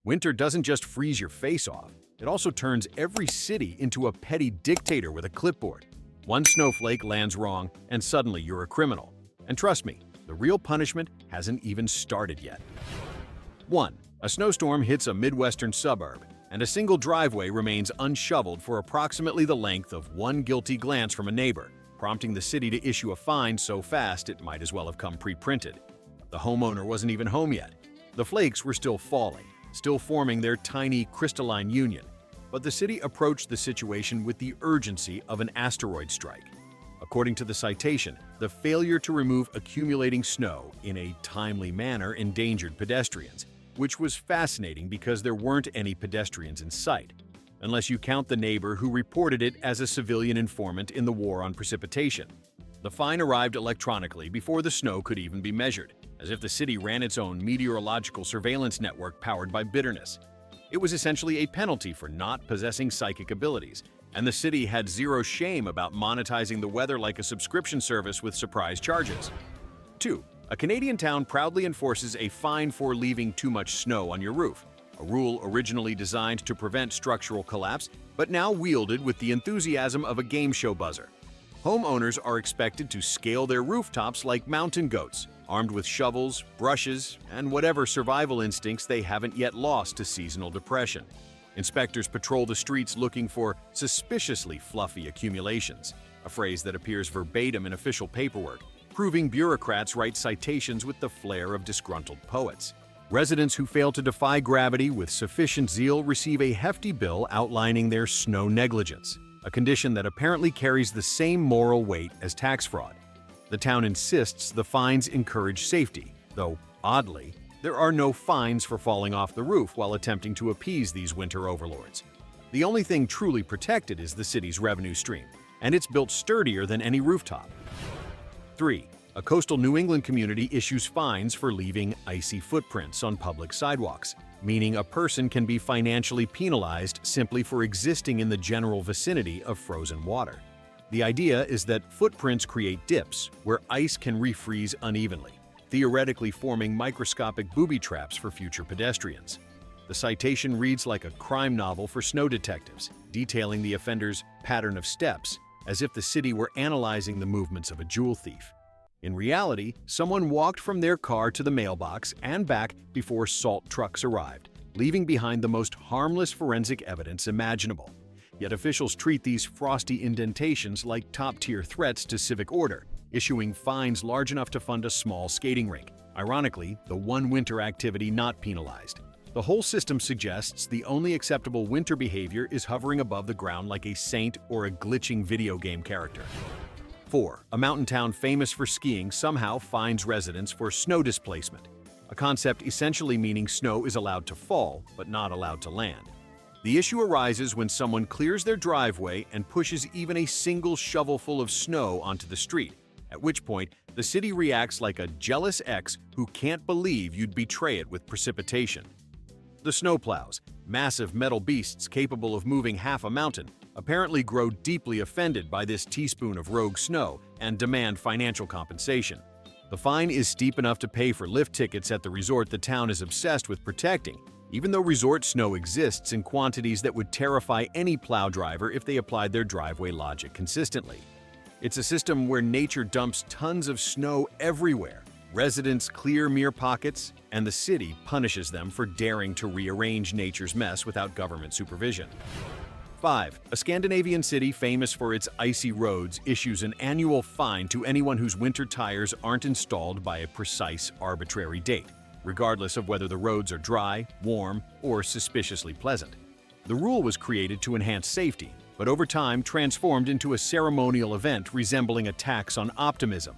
Winter doesn't just freeze your face off, it also turns every city into a petty dictator with a clipboard. One snowflake lands wrong, and suddenly you're a criminal. And trust me, the real punishment hasn't even started yet. 1. A snowstorm hits a Midwestern suburb, and a single driveway remains unshoveled for approximately the length of one guilty glance from a neighbor, prompting the city to issue a fine so fast it might as well have come pre-printed. The homeowner wasn't even home yet. The flakes were still falling, still forming their tiny crystalline union, but the city approached the situation with the urgency of an asteroid strike. According to the citation, the failure to remove accumulating snow in a timely manner endangered pedestrians, which was fascinating because there weren't any pedestrians in sight, unless you count the neighbor who reported it as a civilian informant in the war on precipitation. The fine arrived electronically before the snow could even be measured, as if the city ran its own meteorological surveillance network powered by bitterness. It was essentially a penalty for not possessing psychic abilities, and the city had zero shame about monetizing the weather like a subscription service with surprise charges. 2. A Canadian town proudly enforces a fine for leaving too much snow on your roof, a rule originally designed to prevent structural collapse, but now wielded with the enthusiasm of a game show buzzer. Homeowners are expected to scale their rooftops like mountain goats, armed with shovels, brushes, and whatever survival instincts they haven't yet lost to seasonal depression. Inspectors patrol the streets looking for suspiciously fluffy accumulations, a phrase that appears verbatim in official paperwork, proving bureaucrats write citations with the flair of disgruntled poets. Residents who fail to defy gravity with sufficient zeal receive a hefty bill outlining their snow negligence, a condition that apparently carries the same moral weight as tax fraud. The town insists the fines encourage safety, though, oddly, there are no fines for falling off the roof while attempting to appease these winter overlords. The only thing truly protected is the city's revenue stream, and it's built sturdier than any rooftop. 3. A coastal New England community issues fines for leaving icy footprints on public sidewalks, meaning a person can be financially penalized simply for existing in the general vicinity of frozen water. The idea is that footprints create dips where ice can refreeze unevenly, theoretically forming microscopic booby traps for future pedestrians. The citation reads like a crime novel for snow detectives, detailing the offender's pattern of steps, as if the city were analyzing the movements of a jewel thief. In reality, someone walked from their car to the mailbox and back before salt trucks arrived, leaving behind the most harmless forensic evidence imaginable. Yet officials treat these frosty indentations like top-tier threats to civic order, issuing fines large enough to fund a small skating rink, ironically, the one winter activity not penalized. The whole system suggests the only acceptable winter behavior is hovering above the ground like a saint or a glitching video game character. 4. A mountain town famous for skiing somehow fines residents for snow displacement, a concept essentially meaning snow is allowed to fall, but not allowed to land. The issue arises when someone clears their driveway and pushes even a single shovelful of snow onto the street, at which point the city reacts like a jealous ex who can't believe you'd betray it with precipitation. The snowplows, massive metal beasts capable of moving half a mountain, apparently grow deeply offended by this teaspoon of rogue snow and demand financial compensation. The fine is steep enough to pay for lift tickets at the resort the town is obsessed with protecting, even though resort snow exists in quantities that would terrify any plow driver if they applied their driveway logic consistently. It's a system where nature dumps tons of snow everywhere. Residents clear mere pockets, and the city punishes them for daring to rearrange nature's mess without government supervision. 5. A Scandinavian city famous for its icy roads issues an annual fine to anyone whose winter tires aren't installed by a precise, arbitrary date, regardless of whether the roads are dry, warm, or suspiciously pleasant. The rule was created to enhance safety, but over time transformed into a ceremonial event resembling a tax on optimism.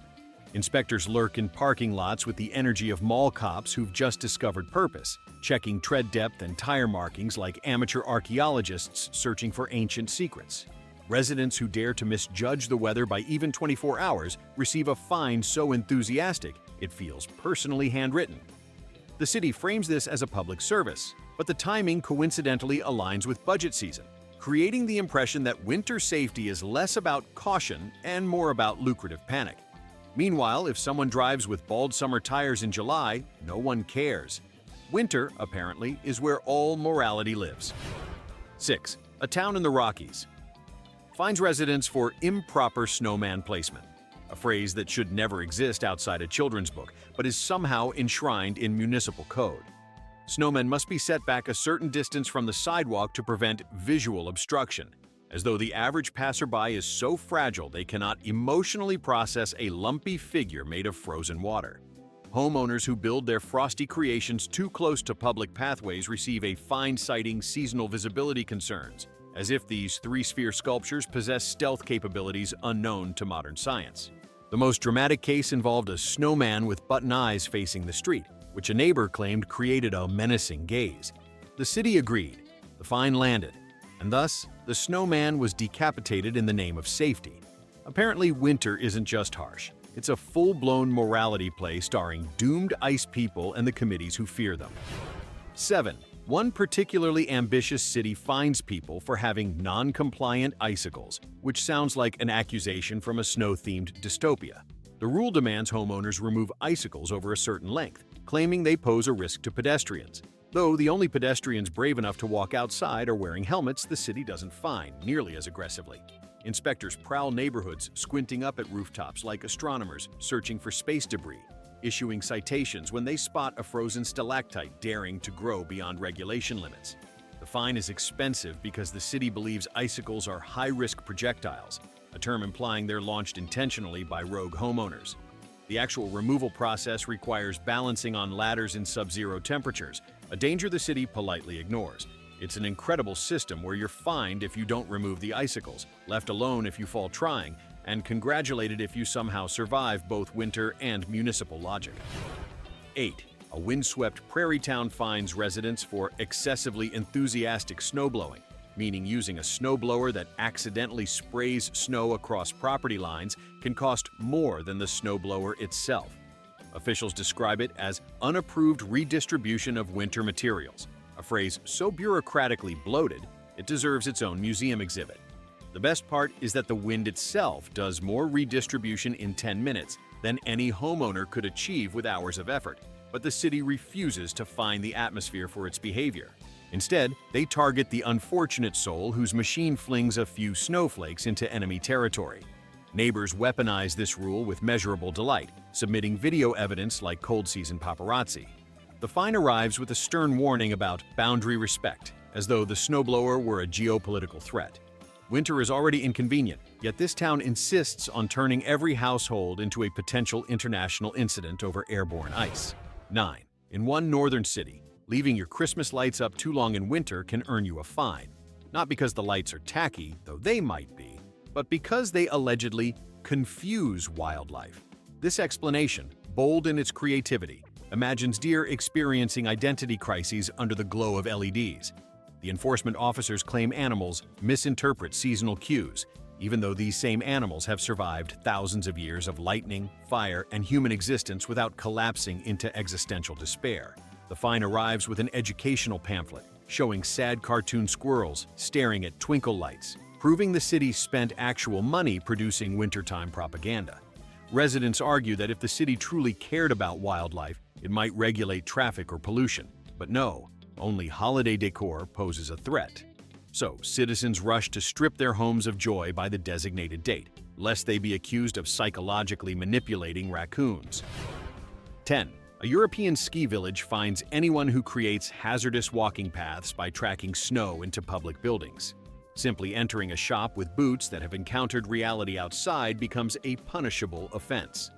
Inspectors lurk in parking lots with the energy of mall cops who've just discovered purpose, checking tread depth and tire markings like amateur archaeologists searching for ancient secrets. Residents who dare to misjudge the weather by even 24 hours receive a fine so enthusiastic it feels personally handwritten. The city frames this as a public service, but the timing coincidentally aligns with budget season, creating the impression that winter safety is less about caution and more about lucrative panic. Meanwhile, if someone drives with bald summer tires in July, no one cares. Winter, apparently, is where all morality lives. 6. A town in the Rockies finds residents for improper snowman placement, a phrase that should never exist outside a children's book, but is somehow enshrined in municipal code. Snowmen must be set back a certain distance from the sidewalk to prevent visual obstruction, as though the average passerby is so fragile they cannot emotionally process a lumpy figure made of frozen water. Homeowners who build their frosty creations too close to public pathways receive a fine citing seasonal visibility concerns, as if these three-sphere sculptures possess stealth capabilities unknown to modern science. The most dramatic case involved a snowman with button eyes facing the street, which a neighbor claimed created a menacing gaze. The city agreed, the fine landed, and thus the snowman was decapitated in the name of safety. Apparently, winter isn't just harsh. It's a full-blown morality play starring doomed ice people and the committees who fear them. 7. One particularly ambitious city fines people for having non-compliant icicles, which sounds like an accusation from a snow-themed dystopia. The rule demands homeowners remove icicles over a certain length, claiming they pose a risk to pedestrians. Though the only pedestrians brave enough to walk outside are wearing helmets, the city doesn't fine nearly as aggressively. Inspectors prowl neighborhoods, squinting up at rooftops like astronomers searching for space debris, issuing citations when they spot a frozen stalactite daring to grow beyond regulation limits. The fine is expensive because the city believes icicles are high-risk projectiles, a term implying they're launched intentionally by rogue homeowners. The actual removal process requires balancing on ladders in sub-zero temperatures, a danger the city politely ignores. It's an incredible system where you're fined if you don't remove the icicles, left alone if you fall trying, and congratulated if you somehow survive both winter and municipal logic. 8. A windswept prairie town fines residents for excessively enthusiastic snowblowing, meaning using a snowblower that accidentally sprays snow across property lines can cost more than the snowblower itself. Officials describe it as unapproved redistribution of winter materials, a phrase so bureaucratically bloated it deserves its own museum exhibit. The best part is that the wind itself does more redistribution in 10 minutes than any homeowner could achieve with hours of effort, but the city refuses to fine the atmosphere for its behavior. Instead, they target the unfortunate soul whose machine flings a few snowflakes into enemy territory. Neighbors weaponize this rule with measurable delight, submitting video evidence like cold-season paparazzi. The fine arrives with a stern warning about boundary respect, as though the snowblower were a geopolitical threat. Winter is already inconvenient, yet this town insists on turning every household into a potential international incident over airborne ice. 9. In one northern city, leaving your Christmas lights up too long in winter can earn you a fine. Not because the lights are tacky, though they might be, but because they allegedly confuse wildlife. This explanation, bold in its creativity, imagines deer experiencing identity crises under the glow of LEDs. The enforcement officers claim animals misinterpret seasonal cues, even though these same animals have survived thousands of years of lightning, fire, and human existence without collapsing into existential despair. The fine arrives with an educational pamphlet showing sad cartoon squirrels staring at twinkle lights, proving the city spent actual money producing wintertime propaganda. Residents argue that if the city truly cared about wildlife, it might regulate traffic or pollution. But no, only holiday decor poses a threat. So, citizens rush to strip their homes of joy by the designated date, lest they be accused of psychologically manipulating raccoons. 10. A European ski village finds anyone who creates hazardous walking paths by tracking snow into public buildings. Simply entering a shop with boots that have encountered reality outside becomes a punishable offense.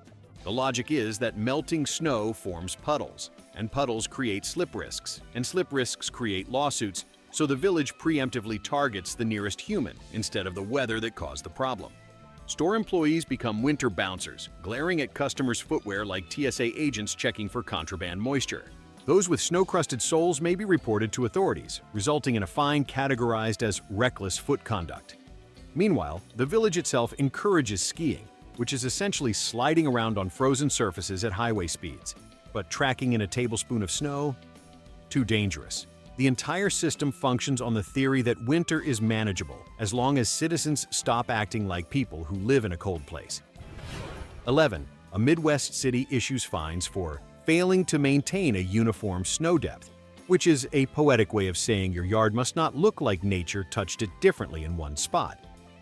The logic is that melting snow forms puddles, and puddles create slip risks, and slip risks create lawsuits, so the village preemptively targets the nearest human instead of the weather that caused the problem. Store employees become winter bouncers, glaring at customers' footwear like TSA agents checking for contraband moisture. Those with snow-crusted soles may be reported to authorities, resulting in a fine categorized as reckless foot conduct. Meanwhile, the village itself encourages skiing, which is essentially sliding around on frozen surfaces at highway speeds. But tracking in a tablespoon of snow? Too dangerous. The entire system functions on the theory that winter is manageable as long as citizens stop acting like people who live in a cold place. 11. A Midwest city issues fines for failing to maintain a uniform snow depth, which is a poetic way of saying your yard must not look like nature touched it differently in one spot.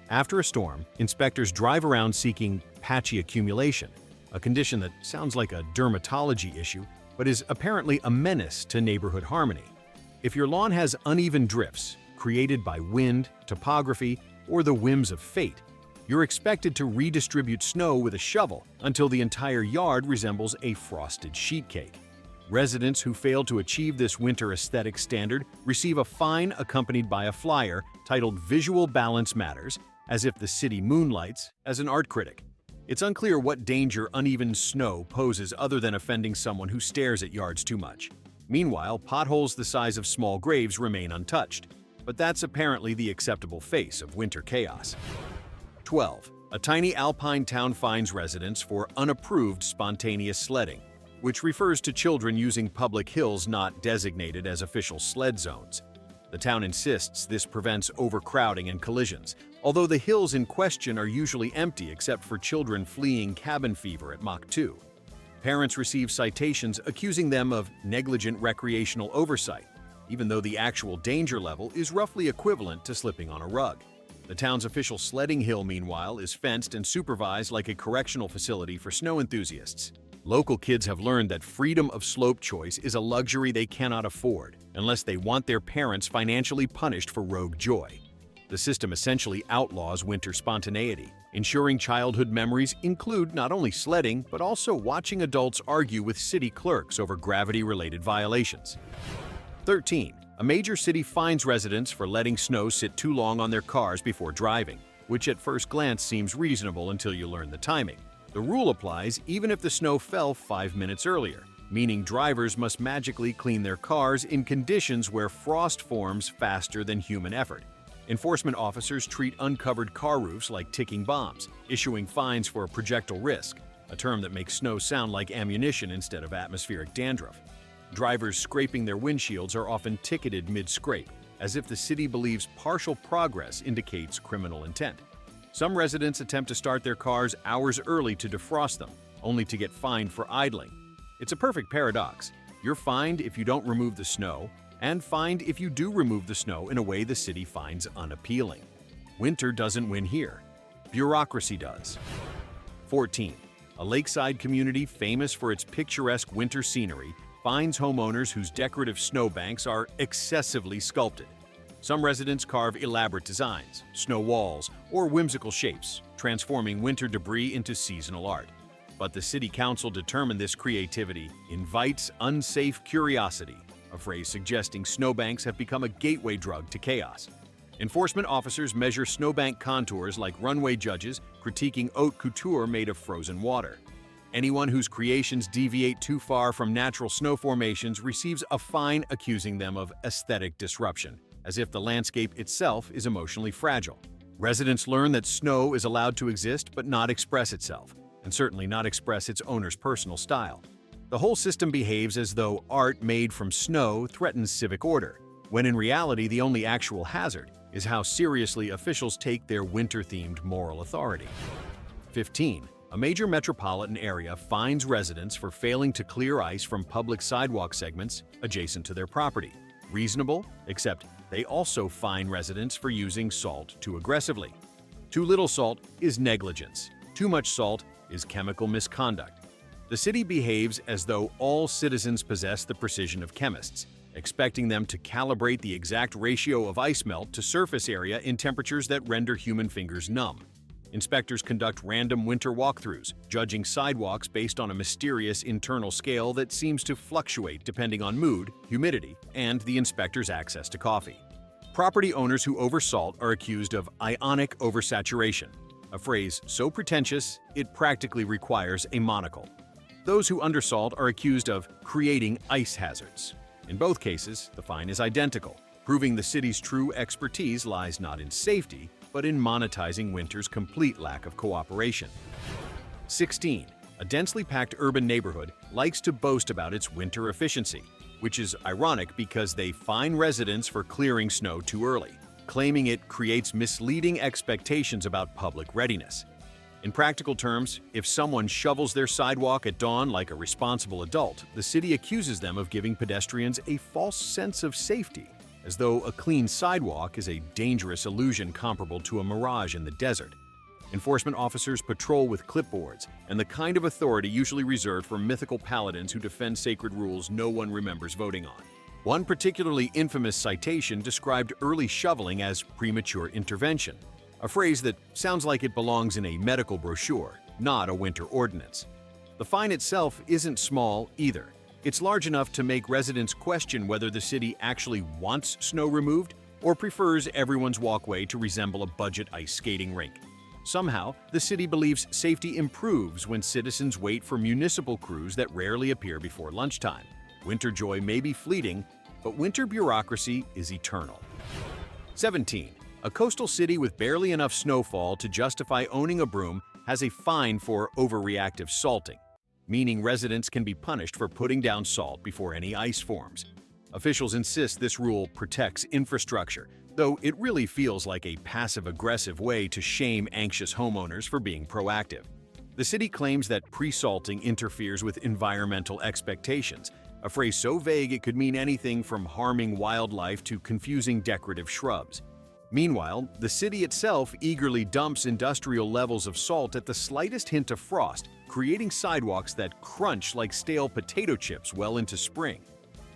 After a storm, inspectors drive around seeking patchy accumulation, a condition that sounds like a dermatology issue, but is apparently a menace to neighborhood harmony. If your lawn has uneven drifts, created by wind, topography, or the whims of fate, you're expected to redistribute snow with a shovel until the entire yard resembles a frosted sheet cake. Residents who fail to achieve this winter aesthetic standard receive a fine accompanied by a flyer titled "Visual Balance Matters," as if the city moonlights as an art critic. It's unclear what danger uneven snow poses other than offending someone who stares at yards too much. Meanwhile, potholes the size of small graves remain untouched. But that's apparently the acceptable face of winter chaos. 12. A tiny alpine town fines residents for unapproved spontaneous sledding, which refers to children using public hills not designated as official sled zones. The town insists this prevents overcrowding and collisions, although the hills in question are usually empty except for children fleeing cabin fever at Mach 2. Parents receive citations accusing them of negligent recreational oversight, even though the actual danger level is roughly equivalent to slipping on a rug. The town's official sledding hill, meanwhile, is fenced and supervised like a correctional facility for snow enthusiasts. Local kids have learned that freedom of slope choice is a luxury they cannot afford unless they want their parents financially punished for rogue joy. The system essentially outlaws winter spontaneity, ensuring childhood memories include not only sledding, but also watching adults argue with city clerks over gravity-related violations. 13. A major city fines residents for letting snow sit too long on their cars before driving, which at first glance seems reasonable until you learn the timing. The rule applies even if the snow fell 5 minutes earlier, meaning drivers must magically clean their cars in conditions where frost forms faster than human effort. Enforcement officers treat uncovered car roofs like ticking bombs, issuing fines for projectile risk, a term that makes snow sound like ammunition instead of atmospheric dandruff. Drivers scraping their windshields are often ticketed mid-scrape, as if the city believes partial progress indicates criminal intent. Some residents attempt to start their cars hours early to defrost them, only to get fined for idling. It's a perfect paradox. You're fined if you don't remove the snow, and fined if you do remove the snow in a way the city finds unappealing. Winter doesn't win here. Bureaucracy does. 14. A lakeside community famous for its picturesque winter scenery fines homeowners whose decorative snowbanks are excessively sculpted. Some residents carve elaborate designs, snow walls, or whimsical shapes, transforming winter debris into seasonal art. But the city council determined this creativity invites unsafe curiosity, a phrase suggesting snowbanks have become a gateway drug to chaos. Enforcement officers measure snowbank contours like runway judges critiquing haute couture made of frozen water. Anyone whose creations deviate too far from natural snow formations receives a fine accusing them of aesthetic disruption, as if the landscape itself is emotionally fragile. Residents learn that snow is allowed to exist but not express itself, and certainly not express its owner's personal style. The whole system behaves as though art made from snow threatens civic order, when in reality the only actual hazard is how seriously officials take their winter-themed moral authority. 15. A major metropolitan area fines residents for failing to clear ice from public sidewalk segments adjacent to their property. Reasonable, except they also fine residents for using salt too aggressively. Too little salt is negligence. Too much salt is chemical misconduct. The city behaves as though all citizens possess the precision of chemists, expecting them to calibrate the exact ratio of ice melt to surface area in temperatures that render human fingers numb. Inspectors conduct random winter walkthroughs, judging sidewalks based on a mysterious internal scale that seems to fluctuate depending on mood, humidity, and the inspector's access to coffee. Property owners who oversalt are accused of ionic oversaturation, a phrase so pretentious it practically requires a monocle. Those who undersalt are accused of creating ice hazards. In both cases, the fine is identical, proving the city's true expertise lies not in safety, but in monetizing winter's complete lack of cooperation. 16. A densely packed urban neighborhood likes to boast about its winter efficiency, which is ironic because they fine residents for clearing snow too early, claiming it creates misleading expectations about public readiness. In practical terms, if someone shovels their sidewalk at dawn like a responsible adult, the city accuses them of giving pedestrians a false sense of safety, as though a clean sidewalk is a dangerous illusion comparable to a mirage in the desert. Enforcement officers patrol with clipboards, and the kind of authority usually reserved for mythical paladins who defend sacred rules no one remembers voting on. One particularly infamous citation described early shoveling as premature intervention, a phrase that sounds like it belongs in a medical brochure, not a winter ordinance. The fine itself isn't small either. It's large enough to make residents question whether the city actually wants snow removed or prefers everyone's walkway to resemble a budget ice skating rink. Somehow, the city believes safety improves when citizens wait for municipal crews that rarely appear before lunchtime. Winter joy may be fleeting, but winter bureaucracy is eternal. 17. A coastal city with barely enough snowfall to justify owning a broom has a fine for overreactive salting, meaning residents can be punished for putting down salt before any ice forms. Officials insist this rule protects infrastructure, though it really feels like a passive-aggressive way to shame anxious homeowners for being proactive. The city claims that pre-salting interferes with environmental expectations, a phrase so vague it could mean anything from harming wildlife to confusing decorative shrubs. Meanwhile, the city itself eagerly dumps industrial levels of salt at the slightest hint of frost, creating sidewalks that crunch like stale potato chips well into spring.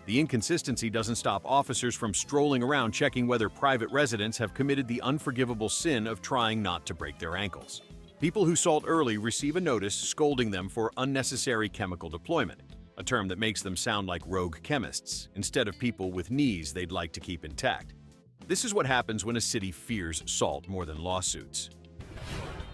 The inconsistency doesn't stop officers from strolling around checking whether private residents have committed the unforgivable sin of trying not to break their ankles. People who salt early receive a notice scolding them for unnecessary chemical deployment, a term that makes them sound like rogue chemists, instead of people with knees they'd like to keep intact. This is what happens when a city fears salt more than lawsuits.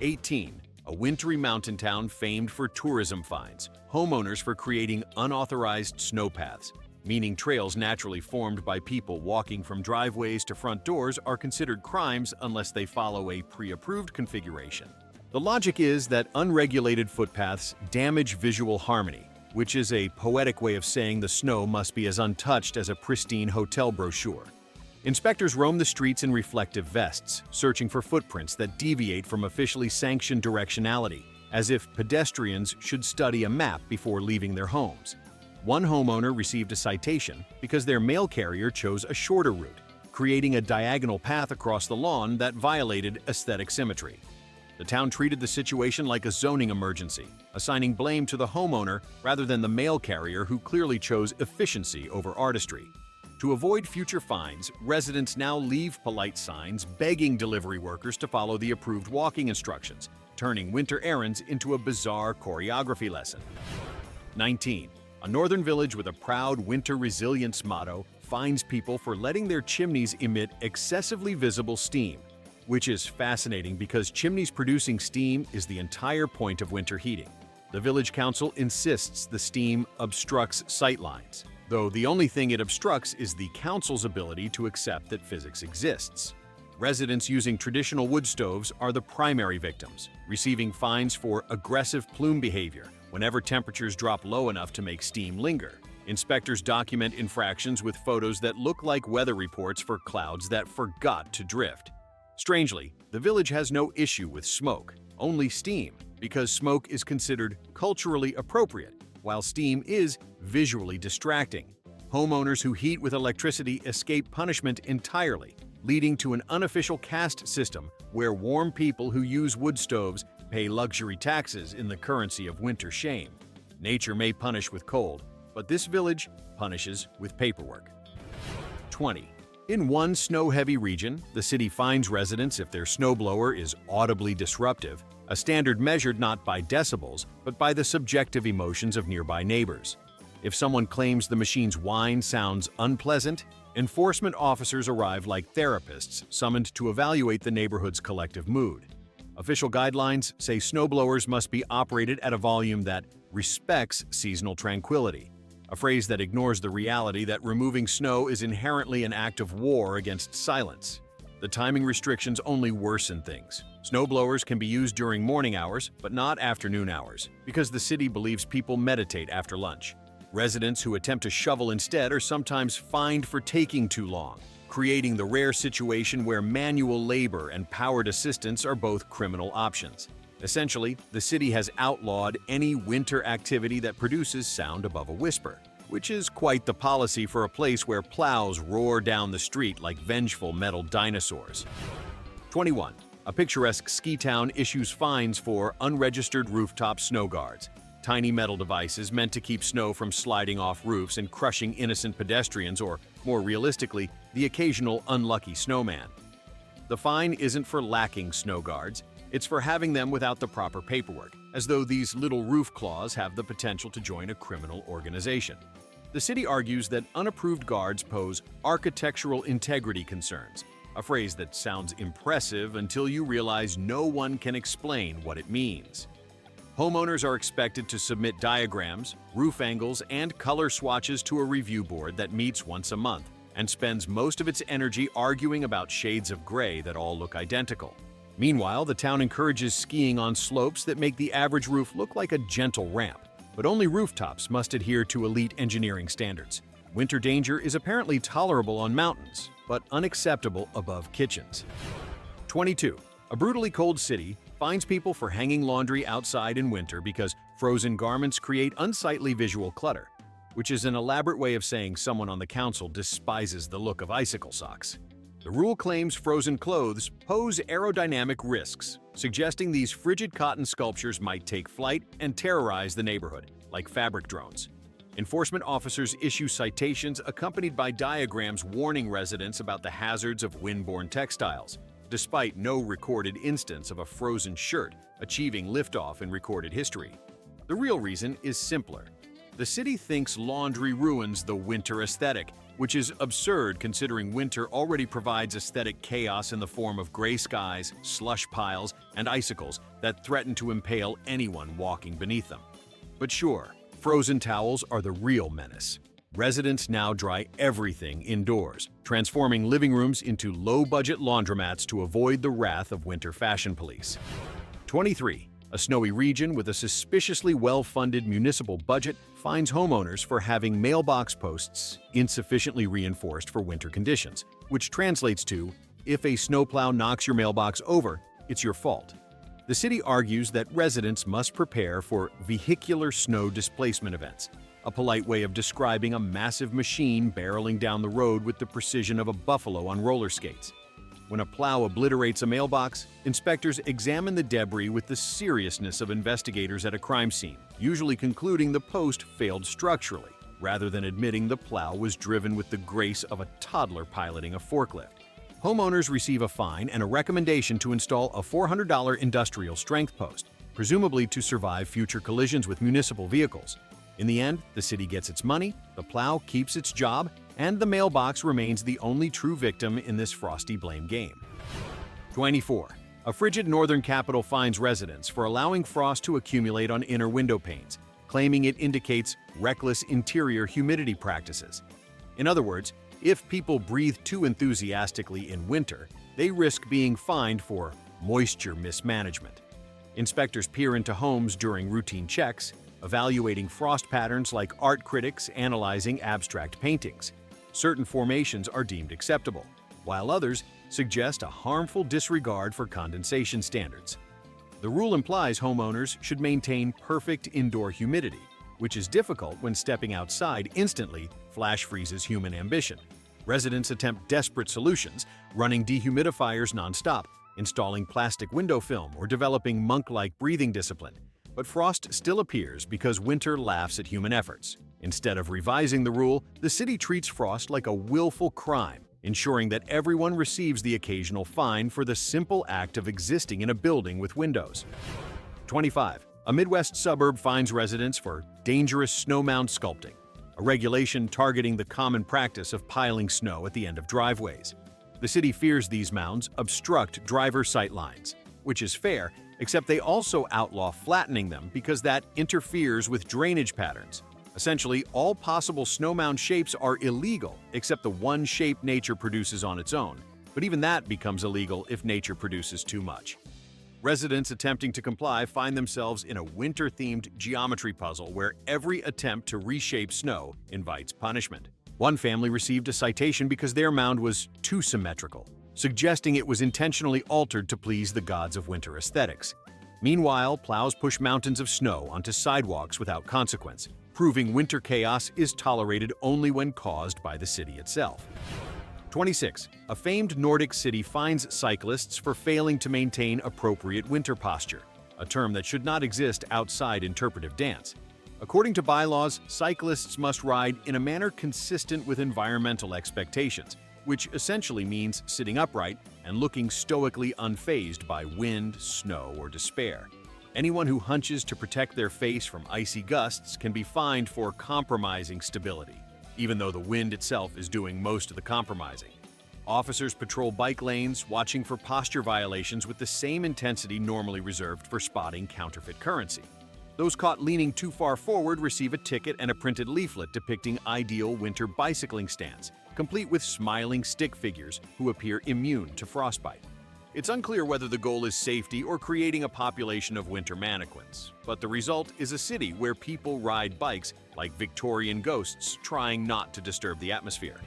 18. A wintry mountain town famed for tourism fines, homeowners for creating unauthorized snowpaths, meaning trails naturally formed by people walking from driveways to front doors are considered crimes unless they follow a pre-approved configuration. The logic is that unregulated footpaths damage visual harmony, which is a poetic way of saying the snow must be as untouched as a pristine hotel brochure. Inspectors roam the streets in reflective vests, searching for footprints that deviate from officially sanctioned directionality, as if pedestrians should study a map before leaving their homes. One homeowner received a citation because their mail carrier chose a shorter route, creating a diagonal path across the lawn that violated aesthetic symmetry. The town treated the situation like a zoning emergency, assigning blame to the homeowner rather than the mail carrier who clearly chose efficiency over artistry. To avoid future fines, residents now leave polite signs begging delivery workers to follow the approved walking instructions, turning winter errands into a bizarre choreography lesson. 19. A northern village with a proud winter resilience motto fines people for letting their chimneys emit excessively visible steam, which is fascinating because chimneys producing steam is the entire point of winter heating. The village council insists the steam obstructs sightlines, though the only thing it obstructs is the council's ability to accept that physics exists. Residents using traditional wood stoves are the primary victims, receiving fines for aggressive plume behavior whenever temperatures drop low enough to make steam linger. Inspectors document infractions with photos that look like weather reports for clouds that forgot to drift. Strangely, the village has no issue with smoke, only steam, because smoke is considered culturally appropriate, while steam is visually distracting. Homeowners who heat with electricity escape punishment entirely, leading to an unofficial caste system where warm people who use wood stoves pay luxury taxes in the currency of winter shame. Nature may punish with cold, but this village punishes with paperwork. 20. In one snow-heavy region, the city fines residents if their snowblower is audibly disruptive, a standard measured not by decibels, but by the subjective emotions of nearby neighbors. If someone claims the machine's whine sounds unpleasant, enforcement officers arrive like therapists summoned to evaluate the neighborhood's collective mood. Official guidelines say snowblowers must be operated at a volume that respects seasonal tranquility, a phrase that ignores the reality that removing snow is inherently an act of war against silence. The timing restrictions only worsen things. Snowblowers can be used during morning hours, but not afternoon hours, because the city believes people meditate after lunch. Residents who attempt to shovel instead are sometimes fined for taking too long, creating the rare situation where manual labor and powered assistance are both criminal options. Essentially, the city has outlawed any winter activity that produces sound above a whisper, which is quite the policy for a place where plows roar down the street like vengeful metal dinosaurs. 21. A picturesque ski town issues fines for unregistered rooftop snow guards, tiny metal devices meant to keep snow from sliding off roofs and crushing innocent pedestrians or, more realistically, the occasional unlucky snowman. The fine isn't for lacking snow guards, it's for having them without the proper paperwork, as though these little roof claws have the potential to join a criminal organization. The city argues that unapproved guards pose architectural integrity concerns, a phrase that sounds impressive until you realize no one can explain what it means. Homeowners are expected to submit diagrams, roof angles, and color swatches to a review board that meets once a month and spends most of its energy arguing about shades of gray that all look identical. Meanwhile, the town encourages skiing on slopes that make the average roof look like a gentle ramp, but only rooftops must adhere to elite engineering standards. Winter danger is apparently tolerable on mountains, but unacceptable above kitchens. 22. A brutally cold city fines people for hanging laundry outside in winter because frozen garments create unsightly visual clutter, which is an elaborate way of saying someone on the council despises the look of icicle socks. The rule claims frozen clothes pose aerodynamic risks, suggesting these frigid cotton sculptures might take flight and terrorize the neighborhood, like fabric drones. Enforcement officers issue citations accompanied by diagrams warning residents about the hazards of windborne textiles, despite no recorded instance of a frozen shirt achieving liftoff in recorded history. The real reason is simpler. The city thinks laundry ruins the winter aesthetic, which is absurd considering winter already provides aesthetic chaos in the form of gray skies, slush piles, and icicles that threaten to impale anyone walking beneath them. But sure, frozen towels are the real menace. Residents now dry everything indoors, transforming living rooms into low-budget laundromats to avoid the wrath of winter fashion police. 23. A snowy region with a suspiciously well-funded municipal budget fines homeowners for having mailbox posts insufficiently reinforced for winter conditions, which translates to, if a snowplow knocks your mailbox over, it's your fault. The city argues that residents must prepare for vehicular snow displacement events, a polite way of describing a massive machine barreling down the road with the precision of a buffalo on roller skates. When a plow obliterates a mailbox, inspectors examine the debris with the seriousness of investigators at a crime scene, usually concluding the post failed structurally, rather than admitting the plow was driven with the grace of a toddler piloting a forklift. Homeowners receive a fine and a recommendation to install a $400 industrial strength post, presumably to survive future collisions with municipal vehicles. In the end, the city gets its money, the plow keeps its job, and the mailbox remains the only true victim in this frosty blame game. 24. A frigid northern capital fines residents for allowing frost to accumulate on inner window panes, claiming it indicates reckless interior humidity practices. In other words, if people breathe too enthusiastically in winter, they risk being fined for moisture mismanagement. Inspectors peer into homes during routine checks, evaluating frost patterns like art critics analyzing abstract paintings. Certain formations are deemed acceptable, while others suggest a harmful disregard for condensation standards. The rule implies homeowners should maintain perfect indoor humidity, which is difficult when stepping outside instantly flash freezes human ambition. Residents attempt desperate solutions, running dehumidifiers nonstop, installing plastic window film, or developing monk-like breathing discipline. But frost still appears because winter laughs at human efforts. Instead of revising the rule, the city treats frost like a willful crime, ensuring that everyone receives the occasional fine for the simple act of existing in a building with windows. 25. A Midwest suburb fines residents for dangerous snow mound sculpting, a regulation targeting the common practice of piling snow at the end of driveways. The city fears these mounds obstruct driver sight lines, which is fair, except they also outlaw flattening them because that interferes with drainage patterns. Essentially, all possible snow mound shapes are illegal except the one shape nature produces on its own, but even that becomes illegal if nature produces too much. Residents attempting to comply find themselves in a winter-themed geometry puzzle where every attempt to reshape snow invites punishment. One family received a citation because their mound was too symmetrical, suggesting it was intentionally altered to please the gods of winter aesthetics. Meanwhile, plows push mountains of snow onto sidewalks without consequence, proving winter chaos is tolerated only when caused by the city itself. 26. A famed Nordic city fines cyclists for failing to maintain appropriate winter posture, a term that should not exist outside interpretive dance. According to bylaws, cyclists must ride in a manner consistent with environmental expectations, which essentially means sitting upright and looking stoically unfazed by wind, snow, or despair. Anyone who hunches to protect their face from icy gusts can be fined for compromising stability, even though the wind itself is doing most of the compromising. Officers patrol bike lanes, watching for posture violations with the same intensity normally reserved for spotting counterfeit currency. Those caught leaning too far forward receive a ticket and a printed leaflet depicting ideal winter bicycling stands, complete with smiling stick figures who appear immune to frostbite. It's unclear whether the goal is safety or creating a population of winter mannequins, but the result is a city where people ride bikes like Victorian ghosts trying not to disturb the atmosphere.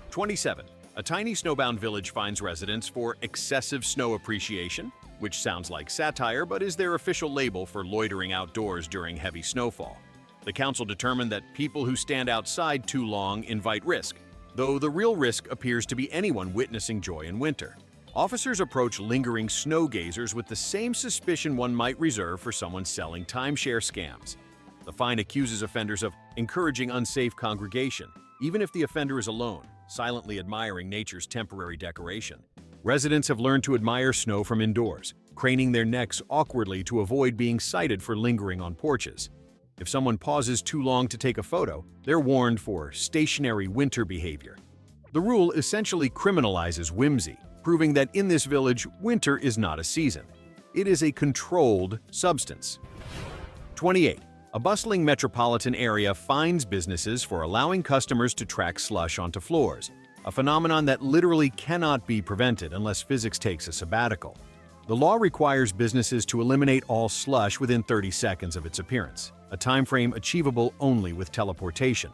27. A tiny snowbound village finds residents for excessive snow appreciation, which sounds like satire but is their official label for loitering outdoors during heavy snowfall. The council determined that people who stand outside too long invite risk, though the real risk appears to be anyone witnessing joy in winter. Officers approach lingering snow gazers with the same suspicion one might reserve for someone selling timeshare scams. The fine accuses offenders of encouraging unsafe congregation, even if the offender is alone, silently admiring nature's temporary decoration. Residents have learned to admire snow from indoors, craning their necks awkwardly to avoid being cited for lingering on porches. If someone pauses too long to take a photo, they're warned for stationary winter behavior. The rule essentially criminalizes whimsy, proving that in this village, winter is not a season. It is a controlled substance. 28. A bustling metropolitan area fines businesses for allowing customers to track slush onto floors, a phenomenon that literally cannot be prevented unless physics takes a sabbatical. The law requires businesses to eliminate all slush within 30 seconds of its appearance, a time frame achievable only with teleportation.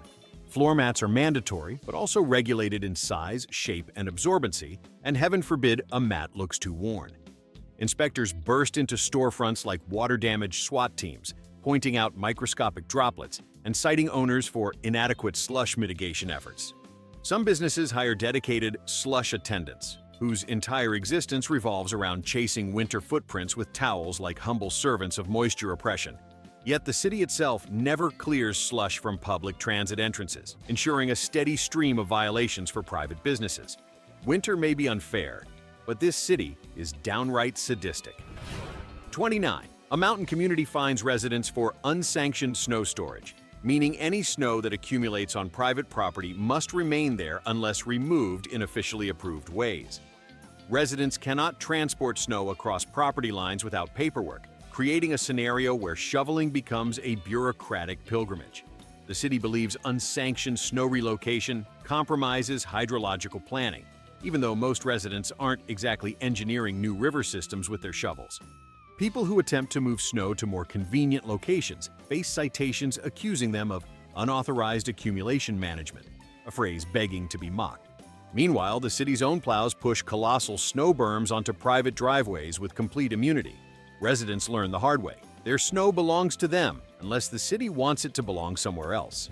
Floor mats are mandatory, but also regulated in size, shape, and absorbency, and heaven forbid a mat looks too worn. Inspectors burst into storefronts like water-damaged SWAT teams, pointing out microscopic droplets and citing owners for inadequate slush mitigation efforts. Some businesses hire dedicated slush attendants, whose entire existence revolves around chasing winter footprints with towels like humble servants of moisture oppression. Yet the city itself never clears slush from public transit entrances, ensuring a steady stream of violations for private businesses. Winter may be unfair, but this city is downright sadistic. 29. A mountain community fines residents for unsanctioned snow storage, meaning any snow that accumulates on private property must remain there unless removed in officially approved ways. Residents cannot transport snow across property lines without paperwork, creating a scenario where shoveling becomes a bureaucratic pilgrimage. The city believes unsanctioned snow relocation compromises hydrological planning, even though most residents aren't exactly engineering new river systems with their shovels. People who attempt to move snow to more convenient locations face citations accusing them of unauthorized accumulation management, a phrase begging to be mocked. Meanwhile, the city's own plows push colossal snow berms onto private driveways with complete immunity. Residents learn the hard way. Their snow belongs to them, unless the city wants it to belong somewhere else.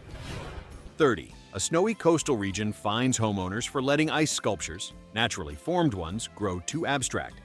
30. A snowy coastal region fines homeowners for letting ice sculptures, naturally formed ones, grow too abstract.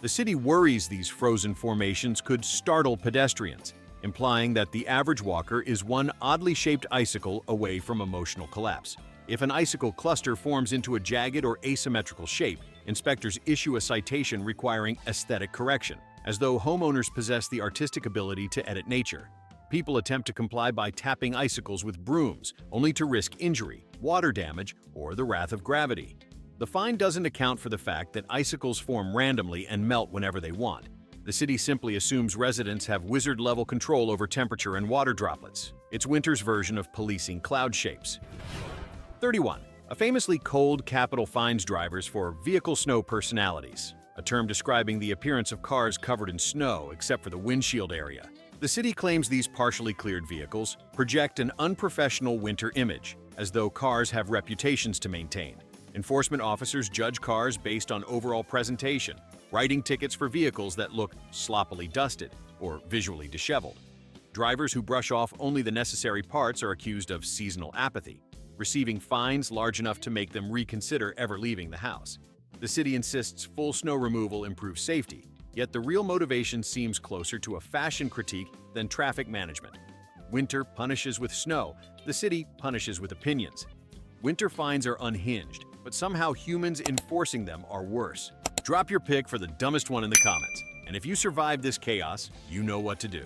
The city worries these frozen formations could startle pedestrians, implying that the average walker is one oddly shaped icicle away from emotional collapse. If an icicle cluster forms into a jagged or asymmetrical shape, inspectors issue a citation requiring aesthetic correction, as though homeowners possess the artistic ability to edit nature. People attempt to comply by tapping icicles with brooms, only to risk injury, water damage, or the wrath of gravity. The fine doesn't account for the fact that icicles form randomly and melt whenever they want. The city simply assumes residents have wizard-level control over temperature and water droplets. It's winter's version of policing cloud shapes. 31. A famously cold capital fines drivers for vehicle snow personalities, a term describing the appearance of cars covered in snow except for the windshield area. The city claims these partially cleared vehicles project an unprofessional winter image, as though cars have reputations to maintain. Enforcement officers judge cars based on overall presentation, writing tickets for vehicles that look sloppily dusted or visually disheveled. Drivers who brush off only the necessary parts are accused of seasonal apathy, receiving fines large enough to make them reconsider ever leaving the house. The city insists full snow removal improves safety, yet the real motivation seems closer to a fashion critique than traffic management. Winter punishes with snow, the city punishes with opinions. Winter fines are unhinged, but somehow humans enforcing them are worse. Drop your pick for the dumbest one in the comments, and if you survive this chaos, you know what to do.